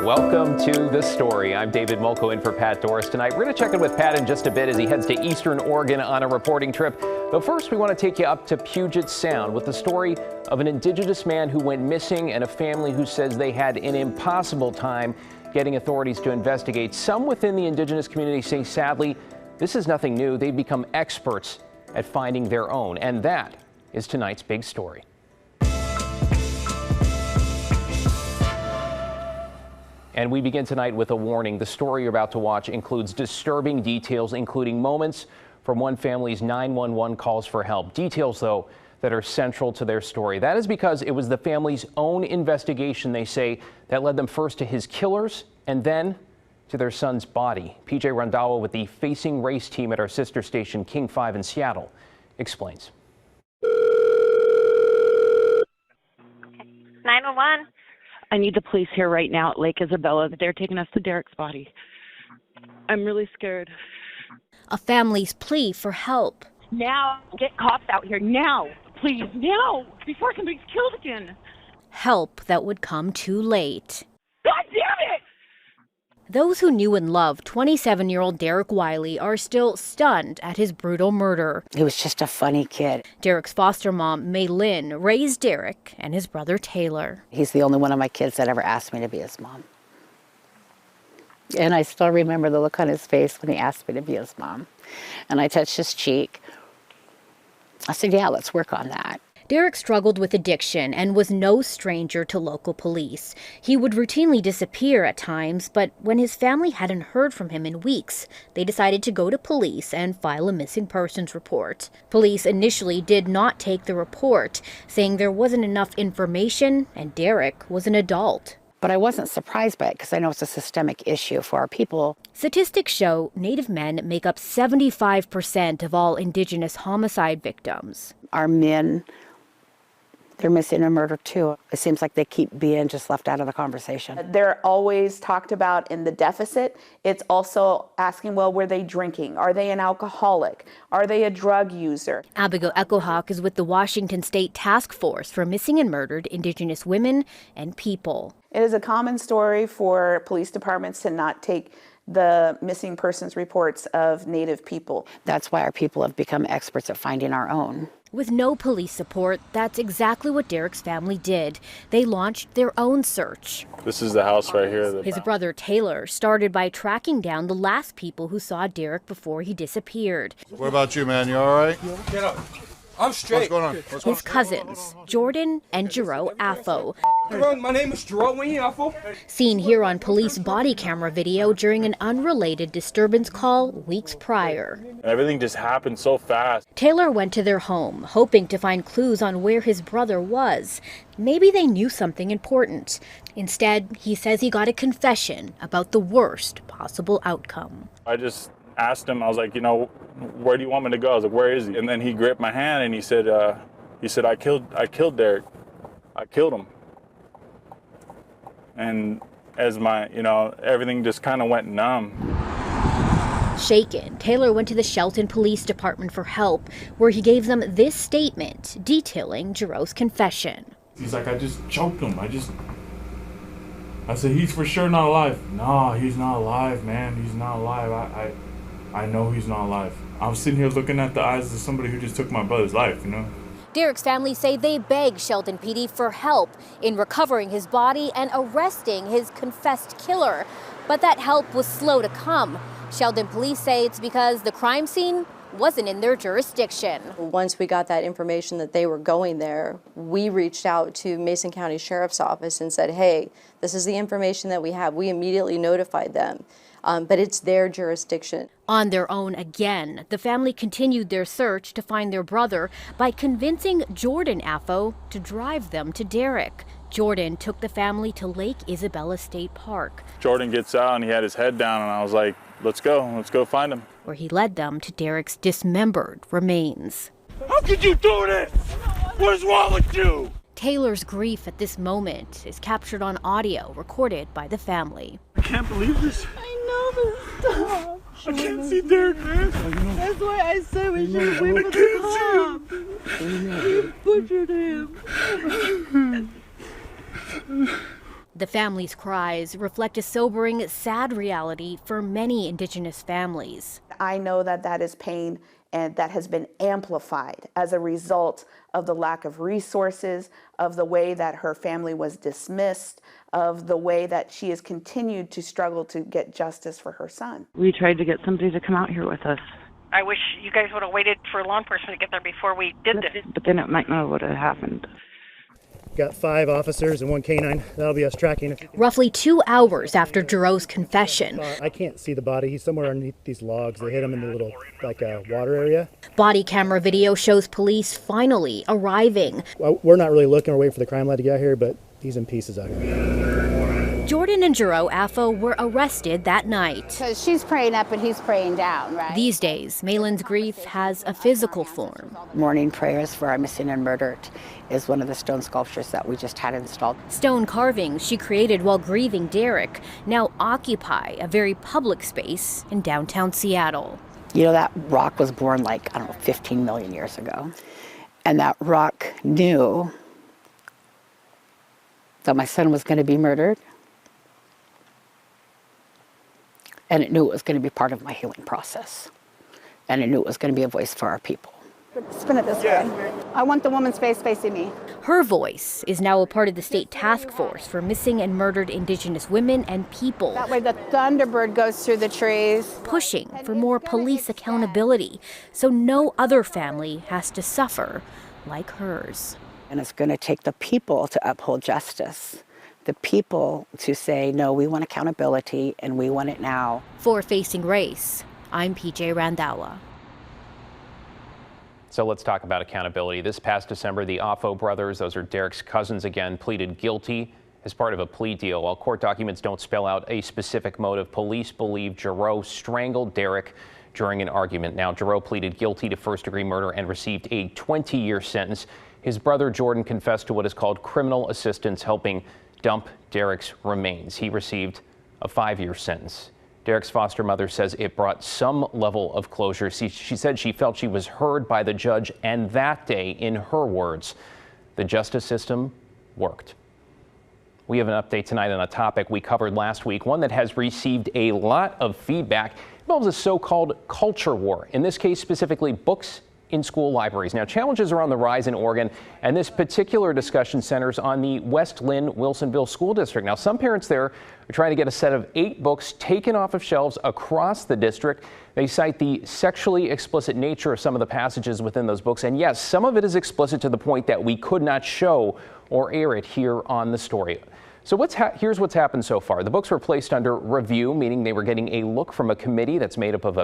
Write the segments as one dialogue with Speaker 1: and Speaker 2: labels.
Speaker 1: Welcome to The Story. I'm David Molko in for Pat Doris tonight. We're going to check in with Pat in just a bit as he heads to Eastern Oregon on a reporting trip. But first, we want to take you up to Puget Sound with the story of an Indigenous man who went missing and a family who says they had an impossible time getting authorities to investigate. Some within the Indigenous community say, sadly, this is nothing new. They've become experts at finding their own. And that is tonight's big story. And we begin tonight with a warning. The story you're about to watch includes disturbing details, including moments from one family's 911 calls for help. Details, though, that are central to their story. That is because it was the family's own investigation, they say, that led them first to his killers and then to their son's body. PJ Randhawa with the Facing Race team at our sister station King 5 in Seattle explains.
Speaker 2: 911.
Speaker 3: I need the police here right now at Lake Isabella. They're taking us to Derrick's body. I'm really scared.
Speaker 4: A family's plea for help.
Speaker 3: Now, get cops out here now, please, now, before somebody's killed again.
Speaker 4: Help that would come too late.
Speaker 3: God damn it!
Speaker 4: Those who knew and loved 27-year-old Derrick Wily are still stunned at his brutal murder.
Speaker 5: He was just a funny kid.
Speaker 4: Derrick's foster mom, May Lynn, raised Derrick and his brother Taylor.
Speaker 5: He's the only one of my kids that ever asked me to be his mom. And I still remember the look on his face when he asked me to be his mom. And I touched his cheek. I said, yeah, let's work on that.
Speaker 4: Derrick struggled with addiction and was no stranger to local police. He would routinely disappear at times, but when his family hadn't heard from him in weeks, they decided to go to police and file a missing persons report. Police initially did not take the report, saying there wasn't enough information and Derrick was an adult.
Speaker 5: But I wasn't surprised by it because I know it's a systemic issue for our people.
Speaker 4: Statistics show Native men make up 75% of all Indigenous homicide victims.
Speaker 5: Our men, they're missing and murdered too. It seems like they keep being just left out of the conversation.
Speaker 6: They're always talked about in the deficit. It's also asking, well, were they drinking? Are they an alcoholic? Are they a drug user?
Speaker 4: Abigail Echohawk is with the Washington State Task Force for Missing and Murdered Indigenous Women and People.
Speaker 6: It is a common story for police departments to not take the missing persons reports of Native people.
Speaker 5: That's why our people have become experts at finding our own.
Speaker 4: With no police support, that's exactly what Derrick's family did. They launched their own search.
Speaker 7: This is the house right here.
Speaker 4: His brother Taylor started by tracking down the last people who saw Derrick before he disappeared.
Speaker 8: What about you, man? You all right?
Speaker 9: Get up. I'm straight.
Speaker 8: What's going on?
Speaker 4: His cousins, Jordan and Jero Affo.
Speaker 9: My name is Jero Affo.
Speaker 4: Seen here on police body camera video during an unrelated disturbance call weeks prior.
Speaker 7: Everything just happened so fast.
Speaker 4: Taylor went to their home, hoping to find clues on where his brother was. Maybe they knew something important. Instead, he says he got a confession about the worst possible outcome.
Speaker 7: I just asked him, I was like, you know, where do you want me to go? I was like, where is he? And then he gripped my hand and he said, I killed Derrick. I killed him. And as everything just kind of went numb.
Speaker 4: Shaken, Taylor went to the Shelton Police Department for help, where he gave them this statement detailing Jero's confession.
Speaker 10: He's like, I just choked him. I said, he's for sure not alive. No, he's not alive, man. He's not alive. I know he's not alive. I'm sitting here looking at the eyes of somebody who just took my brother's life, you know?
Speaker 4: Derrick's family say they begged Shelton PD for help in recovering his body and arresting his confessed killer. But that help was slow to come. Shelton police say it's because the crime scene wasn't in their jurisdiction.
Speaker 11: Once we got that information that they were going there, we reached out to Mason County Sheriff's Office and said, hey, this is the information that we have. We immediately notified them. But it's their jurisdiction.
Speaker 4: On their own again, the family continued their search to find their brother by convincing Jordan Affo to drive them to Derrick. Jordan took the family to Lake Isabella State Park.
Speaker 7: Jordan gets out and he had his head down and I was like, let's go find him.
Speaker 4: Where he led them to Derrick's dismembered remains.
Speaker 10: How could you do this? What is wrong with you?
Speaker 4: Taylor's grief at this moment is captured on audio recorded by the family.
Speaker 10: I can't believe this.
Speaker 12: I know this. Stop.
Speaker 10: I can't see Derrick, man.
Speaker 12: That's why I said we should wait for the cop. You butchered him.
Speaker 4: The family's cries reflect a sobering, sad reality for many Indigenous families.
Speaker 6: I know that that is pain and that has been amplified as a result of the lack of resources, of the way that her family was dismissed, of the way that she has continued to struggle to get justice for her son.
Speaker 3: We tried to get somebody to come out here with us,
Speaker 2: I wish you guys would have waited for law enforcement to get there before we did this.
Speaker 3: but then it might not would have happened.
Speaker 13: Got 5 officers and 1 canine. That'll be us tracking.
Speaker 4: Roughly 2 hours after Giroux's confession.
Speaker 13: I can't see the body. He's somewhere underneath these logs. They hit him in the little, water area.
Speaker 4: Body camera video shows police finally arriving.
Speaker 13: Well, we're not really looking or waiting for the crime lab to get here, but he's in pieces out here.
Speaker 4: Jordan and Giroux Affo were arrested that night.
Speaker 5: Because she's praying up and he's praying down, right?
Speaker 4: These days, Malin's grief has a physical form.
Speaker 5: Morning prayers for our missing and murdered is one of the stone sculptures that we just had installed.
Speaker 4: Stone carvings she created while grieving Derrick now occupy a very public space in downtown Seattle.
Speaker 5: You know, that rock was born 15 million years ago. And that rock knew that my son was going to be murdered. And it knew it was going to be part of my healing process. And it knew it was going to be a voice for our people.
Speaker 6: Spin it this way. I want the woman's face facing me.
Speaker 4: Her voice is now a part of the state task force for missing and murdered Indigenous women and people.
Speaker 5: That way the thunderbird goes through the trees.
Speaker 4: Pushing for more police accountability so no other family has to suffer like hers.
Speaker 5: And it's going to take the people to uphold justice. The people to say, no, we want accountability and we want it now.
Speaker 4: For Facing Race, I'm PJ Randhawa.
Speaker 1: So let's talk about accountability. This past December, the Affo brothers, those are Derrick's cousins again, pleaded guilty as part of a plea deal. While court documents don't spell out a specific motive, police believe Giroux strangled Derrick during an argument. Now, Giroux pleaded guilty to first-degree murder and received a 20-year sentence. His brother Jordan confessed to what is called criminal assistance, helping dump Derrick's remains. He received a 5-year sentence. Derrick's foster mother says it brought some level of closure. She said she felt she was heard by the judge, and that day, in her words, the justice system worked. We have an update tonight on a topic we covered last week, one that has received a lot of feedback. It involves a so-called culture war, in this case specifically books in school libraries. Now, challenges are on the rise in Oregon, and this particular discussion centers on the West Lynn Wilsonville School District. Now, some parents there are trying to get a set of 8 books taken off of shelves across the district. They cite the sexually explicit nature of some of the passages within those books, and yes, some of it is explicit to the point that we could not show or air it here on the story. So here's what's happened so far. The books were placed under review, meaning they were getting a look from a committee that's made up of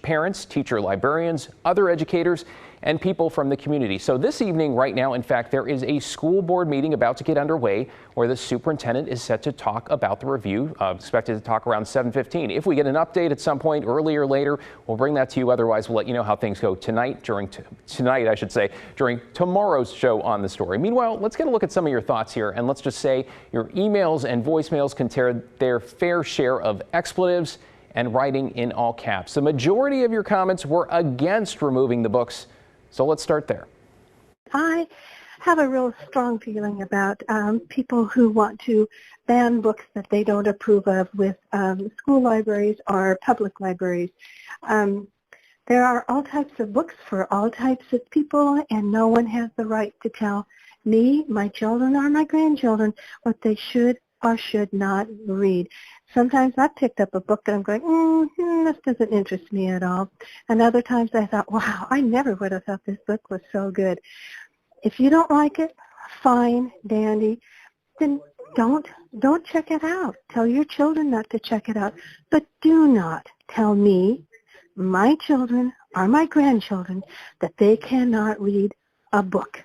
Speaker 1: parents, teacher librarians, other educators, and people from the community. So this evening, right now, in fact, there is a school board meeting about to get underway where the superintendent is set to talk about the review, expected to talk around 7:15. If we get an update at some point, early or later, we'll bring that to you. Otherwise, we'll let you know how things go tonight, during tomorrow's show on the story. Meanwhile, let's get a look at some of your thoughts here, and let's just say your emails and voicemails contain their fair share of expletives and writing in all caps. The majority of your comments were against removing the books. So let's start there.
Speaker 12: I have a real strong feeling about people who want to ban books that they don't approve of with school libraries or public libraries. There are all types of books for all types of people, and no one has the right to tell me, my children, or my grandchildren what they should or should not read. Sometimes I picked up a book and I'm going, this doesn't interest me at all. And other times I thought, wow, I never would have thought this book was so good. If you don't like it, fine, dandy, then don't check it out. Tell your children not to check it out. But do not tell me, my children, or my grandchildren that they cannot read a book.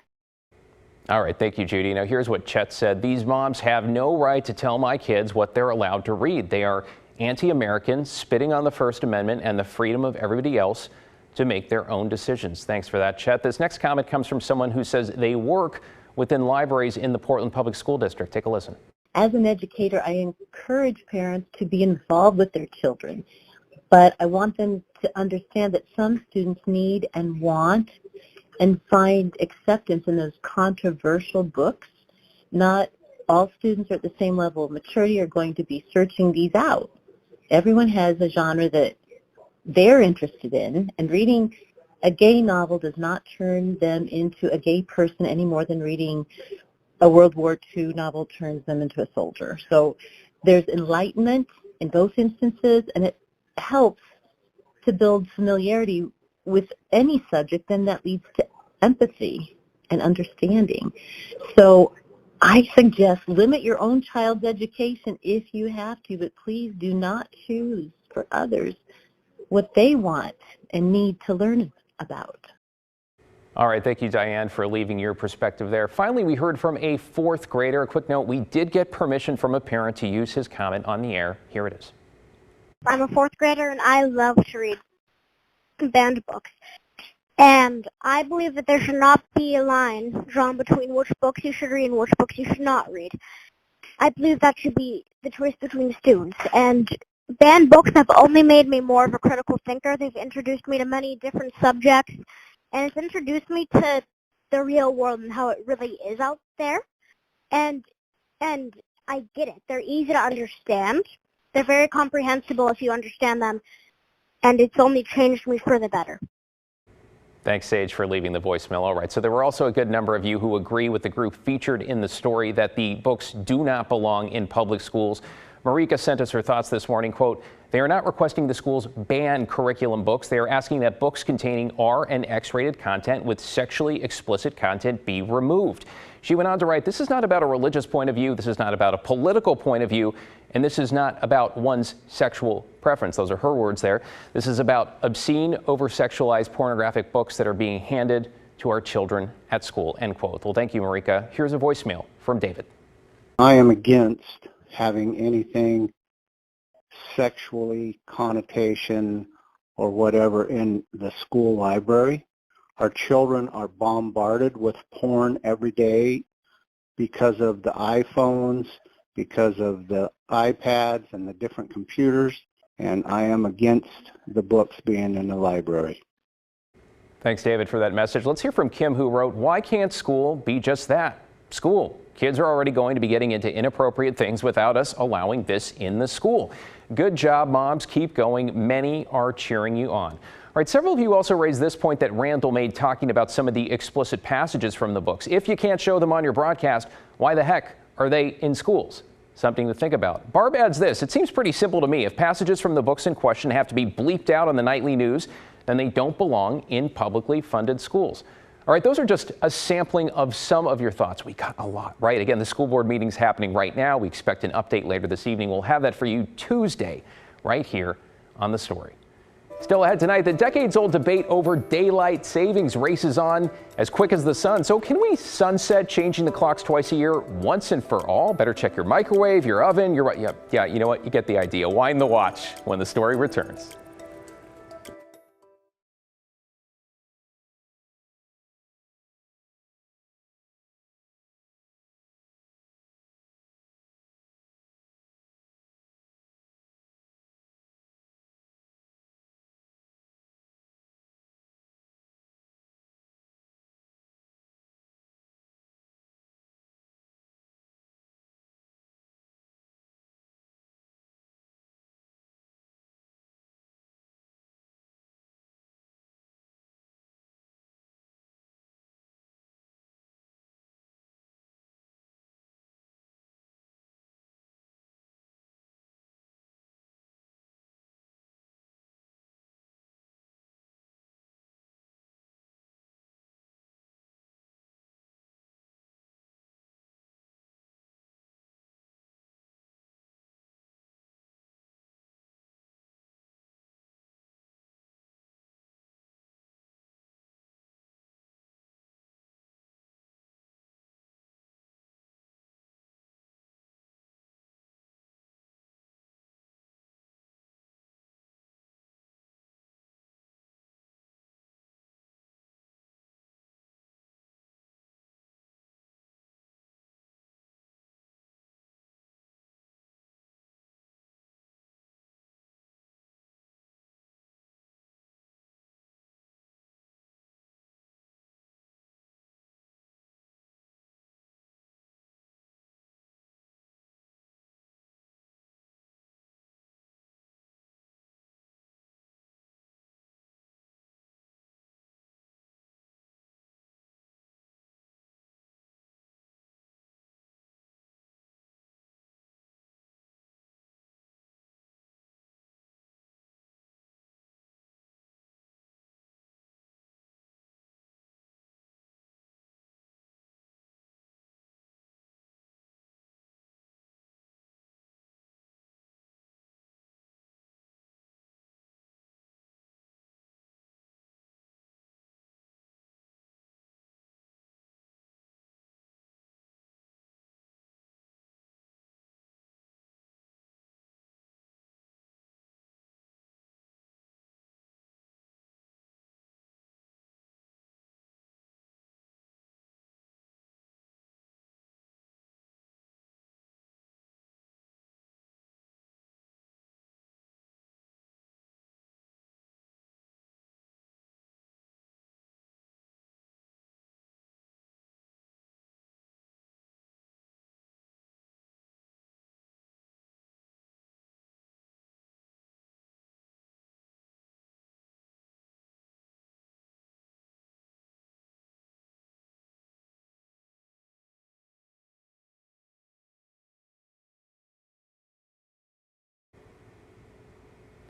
Speaker 1: All right, thank you, Judy. Now, here's what Chet said. These moms have no right to tell my kids what they're allowed to read. They are anti-American, spitting on the First Amendment and the freedom of everybody else to make their own decisions. Thanks for that, Chet. This next comment comes from someone who says they work within libraries in the Portland Public School District. Take a listen.
Speaker 14: As an educator, I encourage parents to be involved with their children, but I want them to understand that some students need and want and find acceptance in those controversial books, not all students are at the same level of maturity are going to be searching these out. Everyone has a genre that they're interested in, and reading a gay novel does not turn them into a gay person any more than reading a World War II novel turns them into a soldier. So there's enlightenment in both instances, and it helps to build familiarity with any subject, then that leads to empathy and understanding. So I suggest limit your own child's education if you have to, but please do not choose for others what they want and need to learn about.
Speaker 1: All right, thank you, Diane, for leaving your perspective there. Finally, we heard from a fourth grader. A quick note, we did get permission from a parent to use his comment on the air. Here it is.
Speaker 15: I'm a fourth grader and I love to read banned books. And I believe that there should not be a line drawn between which books you should read and which books you should not read. I believe that should be the choice between the students. And banned books have only made me more of a critical thinker. They've introduced me to many different subjects, and it's introduced me to the real world and how it really is out there. And I get it. They're easy to understand. They're very comprehensible if you understand them, and it's only changed me for the better.
Speaker 1: Thanks, Sage, for leaving the voicemail. All right, so there were also a good number of you who agree with the group featured in the story that the books do not belong in public schools. Marika sent us her thoughts this morning. Quote, they are not requesting the schools ban curriculum books. They are asking that books containing R and X-rated content with sexually explicit content be removed. She went on to write, this is not about a religious point of view. This is not about a political point of view. And this is not about one's sexual preference. Those are her words there. This is about obscene, over-sexualized pornographic books that are being handed to our children at school, end quote. Well, thank you, Marika. Here's a voicemail from David.
Speaker 16: I am against having anything sexually connotation or whatever in the school library. Our children are bombarded with porn every day because of the iPhones, because of the iPads and the different computers, and I am against the books being in the library.
Speaker 1: Thanks, David, for that message. Let's hear from Kim, who wrote, why can't school be just that? School. Kids are already going to be getting into inappropriate things without us allowing this in the school. Good job, moms. Keep going. Many are cheering you on. All right, several of you also raised this point that Randall made talking about some of the explicit passages from the books. If you can't show them on your broadcast, why the heck are they in schools? Something to think about. Barb adds this, it seems pretty simple to me. If passages from the books in question have to be bleeped out on the nightly news, then they don't belong in publicly funded schools. All right, those are just a sampling of some of your thoughts. We got a lot, right? Again, the school board meeting's happening right now. We expect an update later this evening. We'll have that for you Tuesday, right here on The Story. Still ahead tonight, the decades-old debate over daylight savings races on as quick as the sun. So can we sunset changing the clocks twice a year once and for all? Better check your microwave, your oven, yeah, you know what? You get the idea. Wind the watch when The Story returns.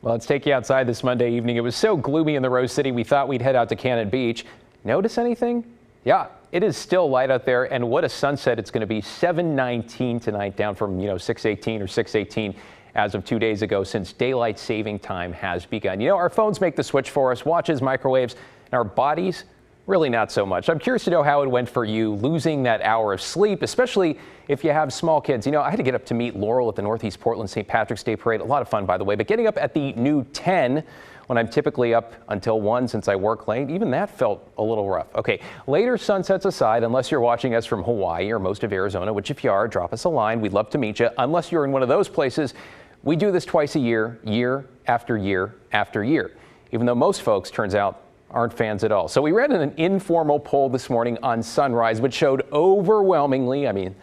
Speaker 1: Well, let's take you outside this Monday evening. It was so gloomy in the Rose City, we thought we'd head out to Cannon Beach. Notice anything? Yeah, it is still light out there, and what a sunset it's going to be. 7:19 tonight, down from 6:18 or 6:18 as of 2 days ago, since daylight saving time has begun. Our phones make the switch for us, watches, microwaves, and our bodies really not so much. I'm curious to know how it went for you losing that hour of sleep, especially if you have small kids. I had to get up to meet Laurel at the Northeast Portland St. Patrick's Day Parade. A lot of fun, by the way, but getting up at the new 10 when I'm typically up until 1 since I work late, even that felt a little rough. Okay, later sunsets aside, unless you're watching us from Hawaii or most of Arizona, which if you are, drop us a line. We'd love to meet you. Unless you're in one of those places, we do this twice a year, year after year after year, even though most folks, turns out, aren't fans at all. So we ran an informal poll this morning on sunrise, which showed overwhelmingly,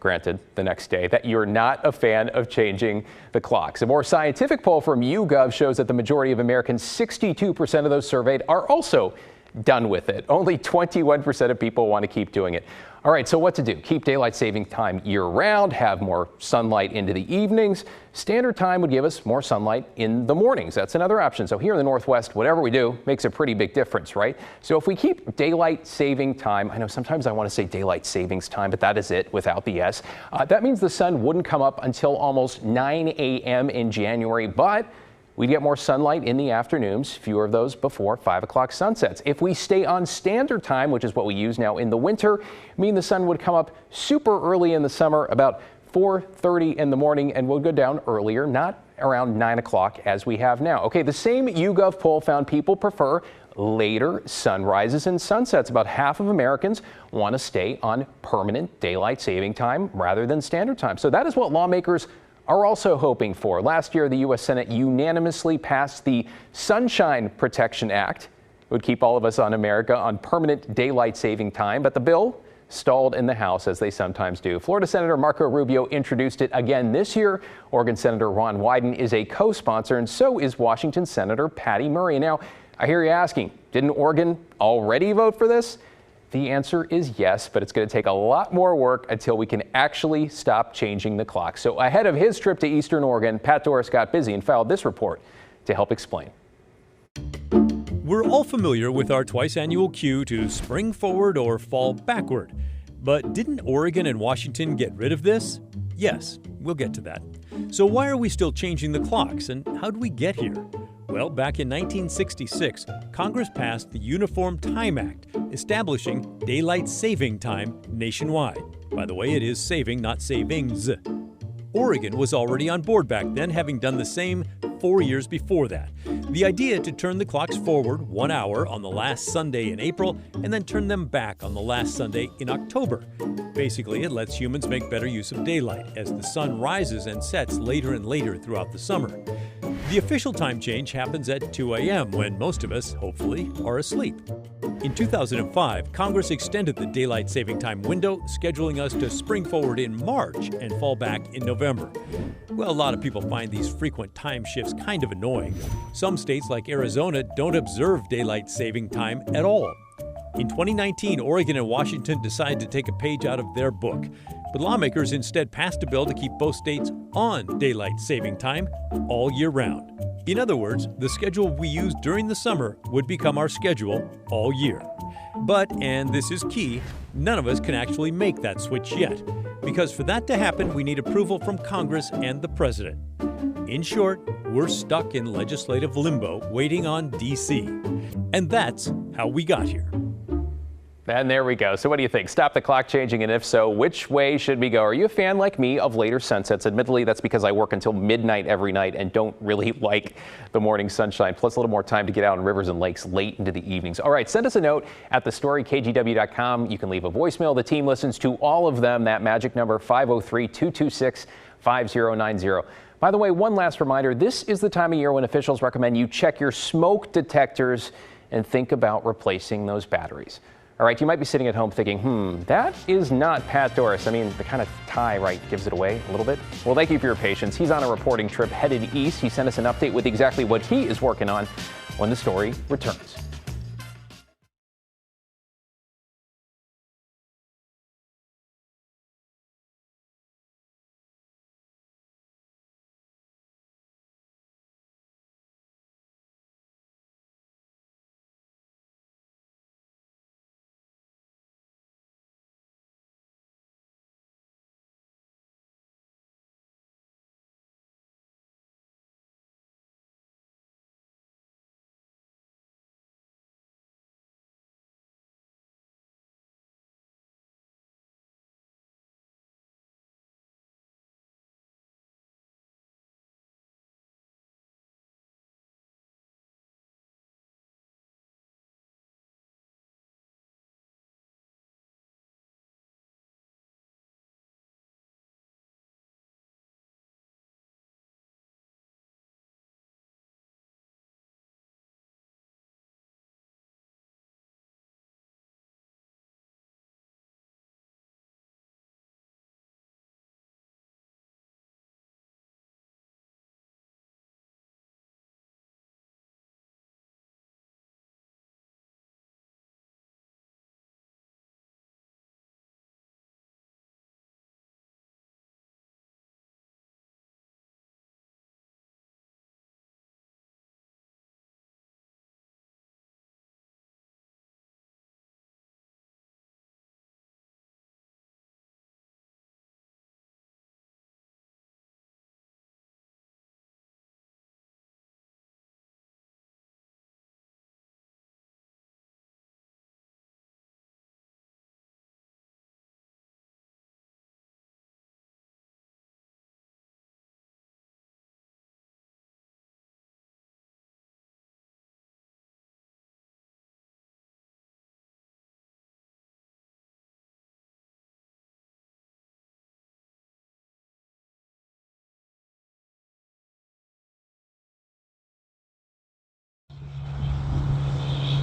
Speaker 1: granted, the next day, that you're not a fan of changing the clocks. A more scientific poll from YouGov shows that the majority of Americans, 62% of those surveyed, are also done with it. Only 21% of people want to keep doing it. All right, so what to do? Keep daylight saving time year-round, have more sunlight into the evenings. Standard time would give us more sunlight in the mornings. That's another option. So here in the Northwest, whatever we do makes a pretty big difference, right? So if we keep daylight saving time, I know sometimes I want to say daylight savings time, but that is it without the S. That means the sun wouldn't come up until almost 9 a.m. in January, but we'd get more sunlight in the afternoons, fewer of those before 5 o'clock sunsets. If we stay on standard time, which is what we use now in the winter, mean the sun would come up super early in the summer, about 4:30 in the morning, and will go down earlier, not around 9 o'clock as we have now. Okay, the same YouGov poll found people prefer later sunrises and sunsets. About half of Americans want to stay on permanent daylight saving time rather than standard time. So that is what lawmakers are also hoping for. Last year, the U.S. Senate unanimously passed the Sunshine Protection Act. It would keep all of us on America on permanent daylight saving time, but the bill stalled in the House, as they sometimes do. Florida Senator Marco Rubio introduced it again this year. Oregon Senator Ron Wyden is a co-sponsor, and so is Washington Senator Patty Murray. Now, I hear you asking, didn't Oregon already vote for this? The answer is yes, but it's going to take a lot more work until we can actually stop changing the clock. So ahead of his trip to Eastern Oregon, Pat Doris got busy and filed this report to help explain.
Speaker 17: We're all familiar with our twice-annual cue to spring forward or fall backward. But didn't Oregon and Washington get rid of this? Yes, we'll get to that. So why are we still changing the clocks, and how did we get here? Well, back in 1966, Congress passed the Uniform Time Act, establishing daylight saving time nationwide. By the way, it is saving, not savings. Oregon was already on board back then, having done the same 4 years before that. The idea to turn the clocks forward 1 hour on the last Sunday in April and then turn them back on the last Sunday in October. Basically, it lets humans make better use of daylight as the sun rises and sets later and later throughout the summer. The official time change happens at 2 a.m. when most of us, hopefully, are asleep. In 2005, Congress extended the daylight saving time window, scheduling us to spring forward in March and fall back in November. Well, a lot of people find these frequent time shifts kind of annoying. Some states like Arizona don't observe daylight saving time at all. In 2019, Oregon and Washington decided to take a page out of their book. But lawmakers instead passed a bill to keep both states on daylight saving time all year round. In other words, the schedule we use during the summer would become our schedule all year. But, and this is key, none of us can actually make that switch yet, because for that to happen, we need approval from Congress and the President. In short, we're stuck in legislative limbo waiting on D.C. And that's how we got here.
Speaker 1: And there we go. So what do you think? Stop the clock changing, and if so, which way should we go? Are you a fan like me of later sunsets? Admittedly, that's because I work until midnight every night and don't really like the morning sunshine, plus a little more time to get out in rivers and lakes late into the evenings. All right, send us a note at thestorykgw.com. You can leave a voicemail. The team listens to all of them. That magic number, 503-226-5090. By the way, one last reminder, this is the time of year when officials recommend you check your smoke detectors and think about replacing those batteries. All right, you might be sitting at home thinking, that is not Pat Doris. I mean, the kind of tie, right, gives it away a little bit. Well, thank you for your patience. He's on a reporting trip headed east. He sent us an update with exactly what he is working on when the story returns.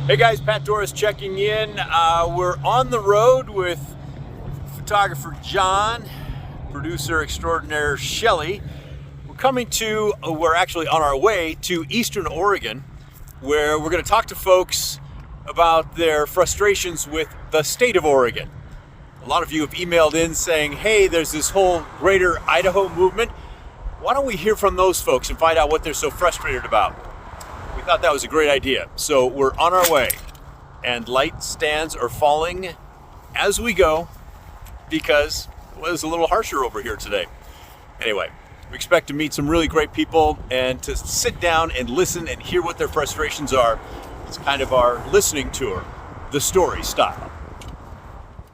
Speaker 17: Hey guys, Pat Doris checking in. We're on the road with photographer John, producer extraordinaire Shelley. We're actually on our way to Eastern Oregon, where we're going to talk to folks about their frustrations with the state of Oregon. A lot of you have emailed in saying, hey, there's this whole greater Idaho movement. Why don't we hear from those folks and find out what they're so frustrated about? We thought that was a great idea. So we're on our way, and light stands are falling as we go because it was a little harsher over here today. Anyway, we expect to meet some really great people and to sit down and listen and hear what their frustrations are. It's kind of our listening tour, the story style.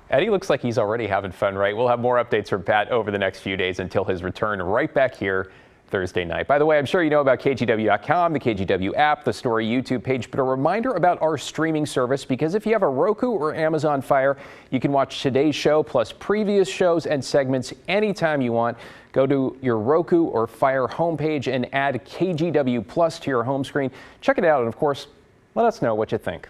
Speaker 1: Eddie looks like he's already having fun, right? We'll have more updates from Pat over the next few days until his return right back here Thursday night. By the way, I'm sure you know about KGW.com, the KGW app, the Story YouTube page, but a reminder about our streaming service, because if you have a Roku or Amazon Fire, you can watch today's show plus previous shows and segments anytime you want. Go to your Roku or Fire homepage and add KGW Plus to your home screen. Check it out, and of course, let us know what you think.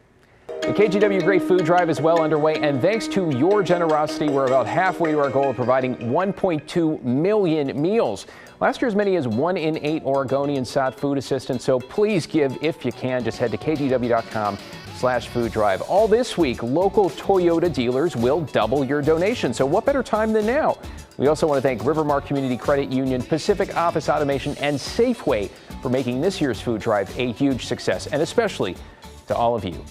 Speaker 1: The KGW Great Food Drive is well underway, and thanks to your generosity, we're about halfway to our goal of providing 1.2 million meals. Last year, as many as 1 in 8 Oregonians sought food assistance, so please give if you can. Just head to kgw.com/food drive. All this week, local Toyota dealers will double your donation, so what better time than now? We also want to thank Rivermark Community Credit Union, Pacific Office Automation, and Safeway for making this year's food drive a huge success, and especially to all of you.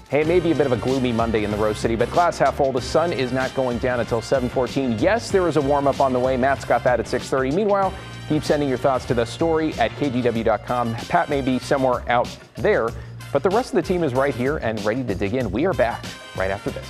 Speaker 1: Hey, it may be a bit of a gloomy Monday in the Rose City, but glass half full. The sun is not going down until 7:14. Yes, there is a warm-up on the way. Matt's got that at 6:30. Meanwhile, keep sending your thoughts to the story at kgw.com. Pat may be somewhere out there, but the rest of the team is right here and ready to dig in. We are back right after this.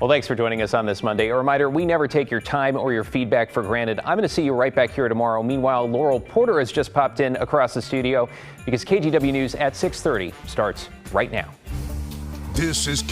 Speaker 1: Well, thanks for joining us on this Monday. A reminder, we never take your time or your feedback for granted. I'm going to see you right back here tomorrow. Meanwhile, Laurel Porter has just popped in across the studio because KGW News at 6:30 starts right now.
Speaker 18: This is